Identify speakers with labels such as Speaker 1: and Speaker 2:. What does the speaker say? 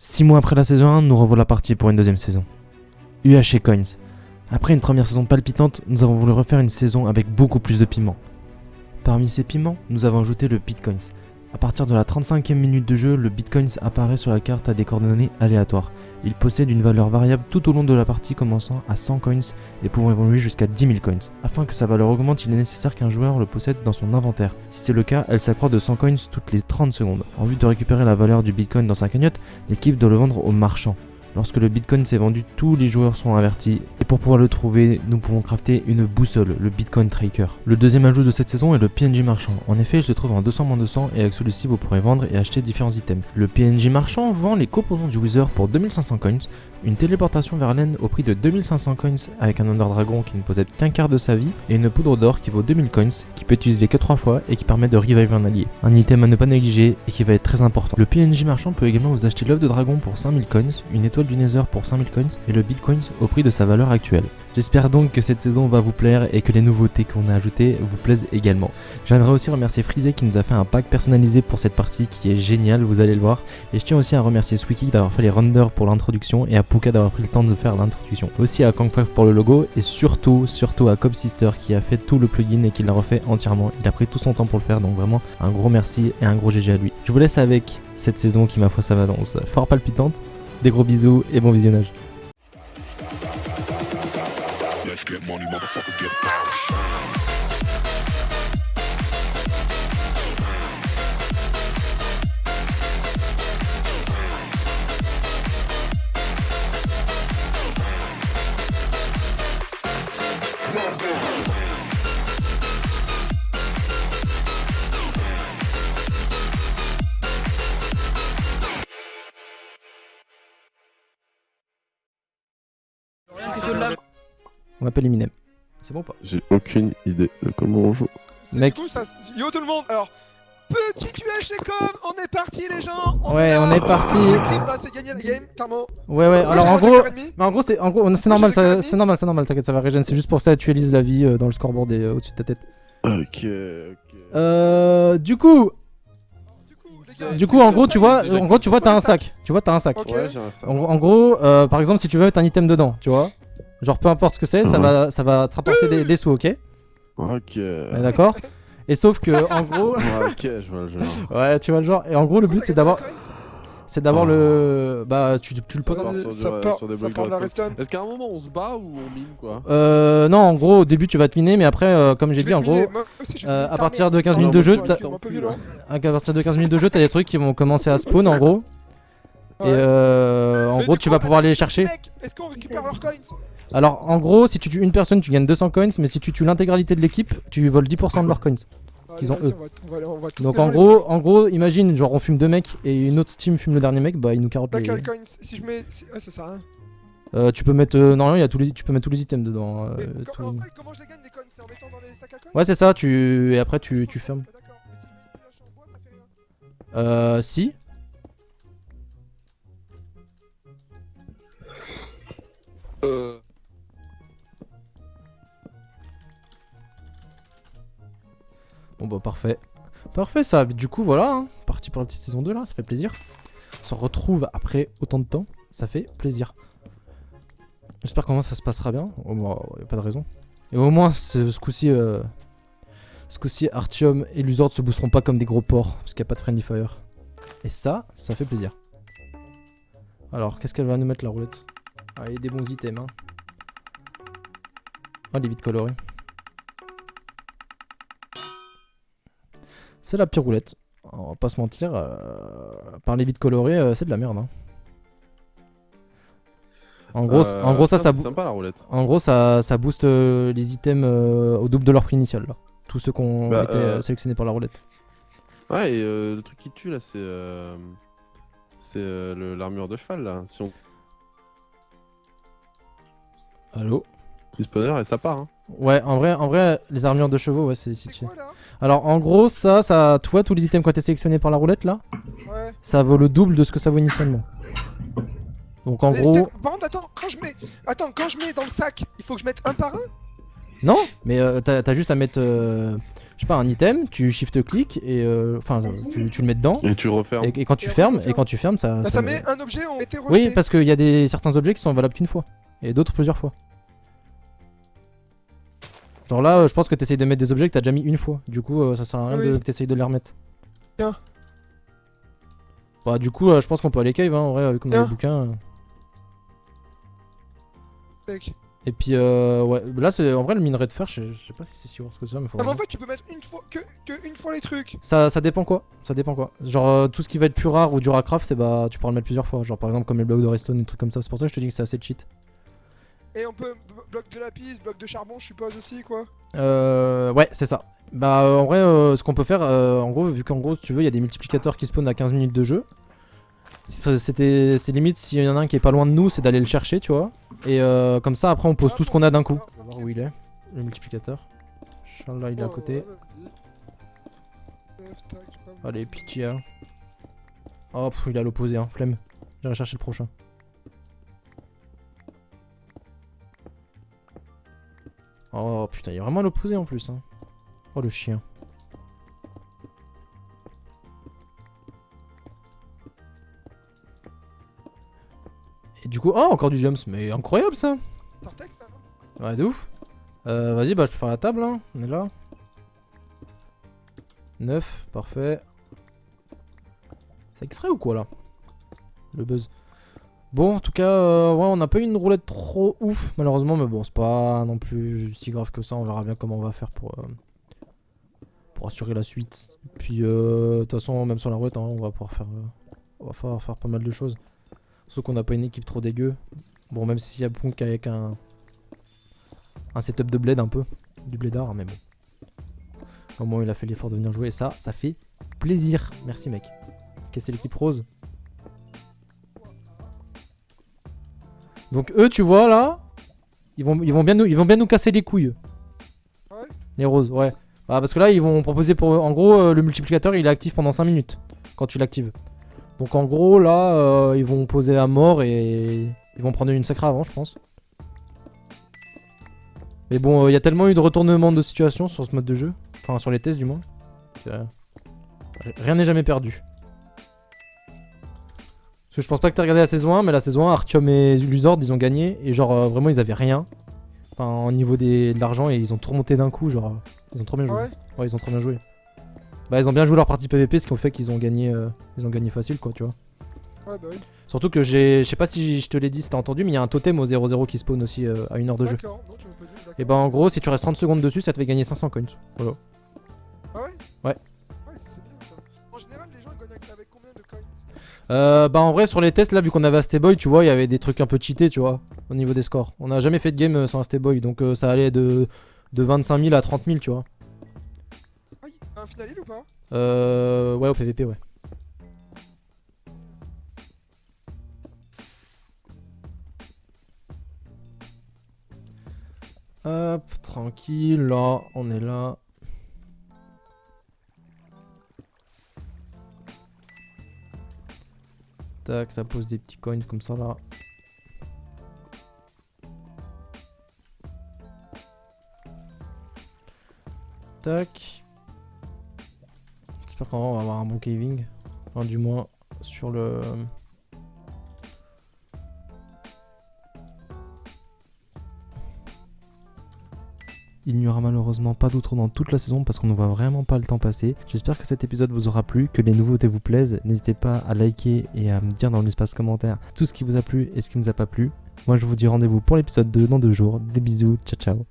Speaker 1: 6 mois après la saison 1, nous revoilà partis pour une deuxième saison. UHC Coins. Après une première saison palpitante, nous avons voulu refaire une saison avec beaucoup plus de piment. Parmi ces piments, nous avons ajouté le Bitcoins. A partir de la 35e minute de jeu, le Bitcoins apparaît sur la carte à des coordonnées aléatoires. Il possède une valeur variable tout au long de la partie, commençant à 100 coins et pouvant évoluer jusqu'à 10 000 coins. Afin que sa valeur augmente, il est nécessaire qu'un joueur le possède dans son inventaire. Si c'est le cas, elle s'accroît de 100 coins toutes les 30 secondes. En vue de récupérer la valeur du Bitcoin dans sa cagnotte, l'équipe doit le vendre au marchand. Lorsque le Bitcoin s'est vendu, tous les joueurs sont avertis, et pour pouvoir le trouver, nous pouvons crafter une boussole, le Bitcoin Tracker. Le deuxième ajout de cette saison est le PNJ marchand. En effet, il se trouve en 200-200 et avec celui-ci vous pourrez vendre et acheter différents items. Le PNJ marchand vend les composants du Wither pour 2500 coins, une téléportation vers l'End au prix de 2500 coins avec un Under Dragon qui ne possède qu'un quart de sa vie et une poudre d'or qui vaut 2000 coins, qui peut utiliser que 3 fois et qui permet de revive un allié. Un item à ne pas négliger et qui va être très important. Le PNJ marchand peut également vous acheter l'œuf de dragon pour 5000 coins, une étoile du Nether pour 5000 coins et le Bitcoin au prix de sa valeur actuelle. J'espère donc que cette saison va vous plaire et que les nouveautés qu'on a ajoutées vous plaisent également. J'aimerais aussi remercier Freezy qui nous a fait un pack personnalisé pour cette partie qui est génial, vous allez le voir. Et je tiens aussi à remercier Swiki d'avoir fait les renders pour l'introduction et à Puka d'avoir pris le temps de faire l'introduction. Aussi à Kang5 pour le logo et surtout à Cobb Sister qui a fait tout le plugin et qui l'a refait entièrement. Il a pris tout son temps pour le faire, donc vraiment un gros merci et un gros GG à lui. Je vous laisse avec cette saison qui, ma foi, ça m'annonce fort palpitante. Des gros bisous et bon visionnage.
Speaker 2: Let's get money, motherfucker, get power.
Speaker 1: On m'appelle Eminem. C'est bon ou pas?
Speaker 3: J'ai aucune idée de comment on joue.
Speaker 1: Mec.
Speaker 4: Du coup, ça... Yo tout le monde, alors petit UHC.com, on est parti les gens.
Speaker 1: Ouais, on est parti.
Speaker 4: C'est gagné la game, clairement.
Speaker 1: Ouais, alors en gros, c'est normal, c'est normal, t'inquiète, ça va régénérer. C'est juste pour ça que tu utilises la vie dans le scoreboard et au-dessus de ta tête.
Speaker 3: Ok.
Speaker 1: Du coup, en gros, tu vois, t'as un sac. Tu vois, t'as un sac.
Speaker 4: Ok.
Speaker 3: Ouais, j'ai un sac.
Speaker 1: En gros, par exemple, si tu veux mettre un item dedans, tu vois, genre peu importe ce que c'est, ça va te rapporter des sous, ok?
Speaker 3: Ok.
Speaker 1: Ouais, d'accord. Et sauf que, en gros,
Speaker 3: Ok, je vois le genre.
Speaker 1: ouais, tu vois le genre. Et en gros, le but c'est d'avoir le, bah, tu le poses.
Speaker 4: Ça part de la redstone.
Speaker 3: Est-ce qu'à un moment on se bat ou on mine quoi?
Speaker 1: Non, en gros, au début tu vas te miner, mais après, comme j'ai dit, en gros, à partir de 15 minutes de jeu, à partir de 15 minutes de jeu, t'as des trucs qui vont commencer à spawn, en gros. Et en gros, tu vas pouvoir aller les chercher.
Speaker 4: Est-ce qu'on récupère leurs coins?
Speaker 1: Alors, en gros, si tu tues une personne, tu gagnes 200 coins, mais si tu tues l'intégralité de l'équipe, tu voles 10% de leurs coins. Qu'ils ont eux. Donc en gros, imagine, genre on fume deux mecs et une autre team fume le dernier mec, bah ils nous carottent les
Speaker 4: coins. Si je mets, ouais, ça sert à rien.
Speaker 1: tu peux mettre normalement il y a tu peux mettre tous les items dedans.
Speaker 4: En fait, comment je les gagne les coins? C'est en mettant dans les sacs à coins?
Speaker 1: Ouais, c'est ça, et après tu fermes.
Speaker 4: D'accord. Mais si je mets en bois, ça fait rien.
Speaker 1: Si. Bon bah parfait. Parfait ça, du coup voilà, hein. Parti pour la petite saison 2 là, ça fait plaisir. On se retrouve après autant de temps, ça fait plaisir. J'espère qu'au moins ça se passera bien, au moins y a pas de raison. Et au moins ce coup-ci Artyom et Luzord se boosteront pas comme des gros porcs, parce qu'il n'y a pas de Friendly Fire. Et ça fait plaisir. Alors qu'est-ce qu'elle va nous mettre la roulette? Allez, des bons items hein. Oh les vides colorés. C'est la pire roulette, on va pas se mentir, par les vides colorés, c'est de la merde hein. En gros, ça
Speaker 3: sympa la roulette.
Speaker 1: En gros ça booste les items au double de leur prix initial là. Tous ceux qui ont été sélectionnés par la roulette.
Speaker 3: Ouais et le truc qui tue là c'est l'armure de cheval là. Si on...
Speaker 1: Allô?
Speaker 3: Petit spawner et ça part hein.
Speaker 1: Ouais, en vrai, les armures de chevaux, ouais, c'est situé. Alors, en gros, ça, tu vois, tous les items qui ont été sélectionnés par la roulette là,
Speaker 4: ouais.
Speaker 1: Ça vaut le double de ce que ça vaut initialement. Donc, en gros.
Speaker 4: Par contre, attends, quand je mets dans le sac, il faut que je mette un par un?
Speaker 1: Non, mais t'as juste à mettre. je sais pas, un item, tu shift-click et enfin tu le mets dedans.
Speaker 3: Et tu refermes.
Speaker 1: Et quand tu
Speaker 4: Et après,
Speaker 1: fermes,
Speaker 4: on referme.
Speaker 1: et quand tu fermes, ça.
Speaker 4: Bah,
Speaker 1: ça
Speaker 4: ça
Speaker 1: me-
Speaker 4: met un objet ont été rejetés.
Speaker 1: Oui, parce qu'il y a certains objets qui sont valables qu'une fois et d'autres plusieurs fois. Genre là, je pense que t'essayes de mettre des objets que t'as déjà mis une fois. Du coup, ça sert à rien
Speaker 4: Oui.
Speaker 1: que t'essayes de les remettre.
Speaker 4: Tiens.
Speaker 1: Bah, du coup, je pense qu'on peut aller cave, hein, en vrai, vu qu'on a
Speaker 4: Tiens.
Speaker 1: les bouquins.
Speaker 4: Mec.
Speaker 1: Et puis, ouais, là, c'est en vrai, le minerai de fer, je sais pas si c'est si worse que ça, mais faut.
Speaker 4: Ah, mais en fait, tu peux mettre une fois que une fois les trucs.
Speaker 1: Ça dépend quoi. Ça dépend quoi. Genre, tout ce qui va être plus rare ou dur à craft, et bah, tu pourras le mettre plusieurs fois. Genre, par exemple, comme les blocs de redstone, des trucs comme ça. C'est pour ça que je te dis que c'est assez cheat.
Speaker 4: Et on peut bloc de lapis, bloc de charbon, je suppose aussi quoi.
Speaker 1: Ouais, c'est ça. Bah, en vrai, ce qu'on peut faire, en gros, vu qu'en gros, si tu veux, il y a des multiplicateurs qui spawnent à 15 minutes de jeu. C'est limite, s'il y en a un qui est pas loin de nous, c'est d'aller le chercher, tu vois. Et comme ça, après, on pose tout ce qu'on a d'un coup. On va voir où il est, le multiplicateur. Inch'Allah, il est à côté. Allez, pitié. Hein. Oh, il est à l'opposé, hein, flemme. J'irai chercher le prochain. Oh putain, il est vraiment à l'opposé en plus. Hein. Oh le chien. Et du coup, oh encore du jumps, mais incroyable ça.
Speaker 4: Tartex, ça, non?
Speaker 1: Ouais, de ouf. Vas-y, bah je peux faire la table, hein. On est là. 9, parfait. C'est extrait ou quoi là? Le buzz. Bon, en tout cas, ouais, on n'a pas eu une roulette trop ouf, malheureusement, mais bon, c'est pas non plus si grave que ça. On verra bien comment on va faire pour assurer la suite. Puis, de toute façon, même sur la roulette, hein, on va pouvoir faire pas mal de choses. Sauf qu'on n'a pas une équipe trop dégueu. Bon, même s'il y a Punk avec un setup de bled un peu, du blédard, mais bon. Au moins, il a fait l'effort de venir jouer, et ça fait plaisir. Merci, mec. Ok, c'est l'équipe rose. Donc eux, tu vois là, ils vont bien nous casser les couilles.
Speaker 4: Ouais.
Speaker 1: Les roses, ouais. Bah, parce que là, ils vont proposer pour, en gros, le multiplicateur, il est actif pendant 5 minutes quand tu l'actives. Donc en gros, là, ils vont poser à mort et ils vont prendre une sacrée avant, je pense. Mais bon, il y a tellement eu de retournements de situation sur ce mode de jeu, enfin sur les tests du moins. Rien n'est jamais perdu. Parce que je pense pas que t'as regardé la saison 1, mais la saison 1, Artyom et Luzord, ils ont gagné. Et genre, vraiment, ils avaient rien. Enfin, au niveau de l'argent, et ils ont tout remonté d'un coup. Genre, ils ont trop bien joué.
Speaker 4: Ouais.
Speaker 1: Ouais, ils ont trop bien joué. Bah, ils ont bien joué leur partie PVP, ce qui ont fait qu'ils ont gagné facile, quoi, tu vois.
Speaker 4: Ouais, bah oui.
Speaker 1: Surtout que je sais pas si je te l'ai dit, si t'as entendu, mais il y a un totem au 0-0 qui spawn aussi à 1 heure de jeu.
Speaker 4: D'accord, non, tu m'as pas dit, d'accord.
Speaker 1: Et bah, en gros, si tu restes 30 secondes dessus, ça te fait gagner 500 coins. Voilà.
Speaker 4: Ah ouais?
Speaker 1: Ouais.
Speaker 4: Ouais, c'est bien ça. En général, les gens ils gagnent avec combien de coins?
Speaker 1: Bah en vrai sur les tests là vu qu'on avait Asteboy tu vois il y avait des trucs un peu cheatés tu vois au niveau des scores. On n'a jamais fait de game sans Asteboy donc ça allait de 25 000 à 30 000 tu vois.
Speaker 4: Ah, un final ou pas?
Speaker 1: Ouais au PVP ouais. Hop tranquille là on est là. Tac, ça pose des petits coins comme ça là. Tac. J'espère qu'on va avoir un bon caving. Enfin, du moins sur le. Il n'y aura malheureusement pas d'autres dans toute la saison parce qu'on ne voit vraiment pas le temps passer. J'espère que cet épisode vous aura plu, que les nouveautés vous plaisent. N'hésitez pas à liker et à me dire dans l'espace commentaire tout ce qui vous a plu et ce qui ne vous a pas plu. Moi je vous dis rendez-vous pour l'épisode 2 dans 2 jours. Des bisous, ciao ciao.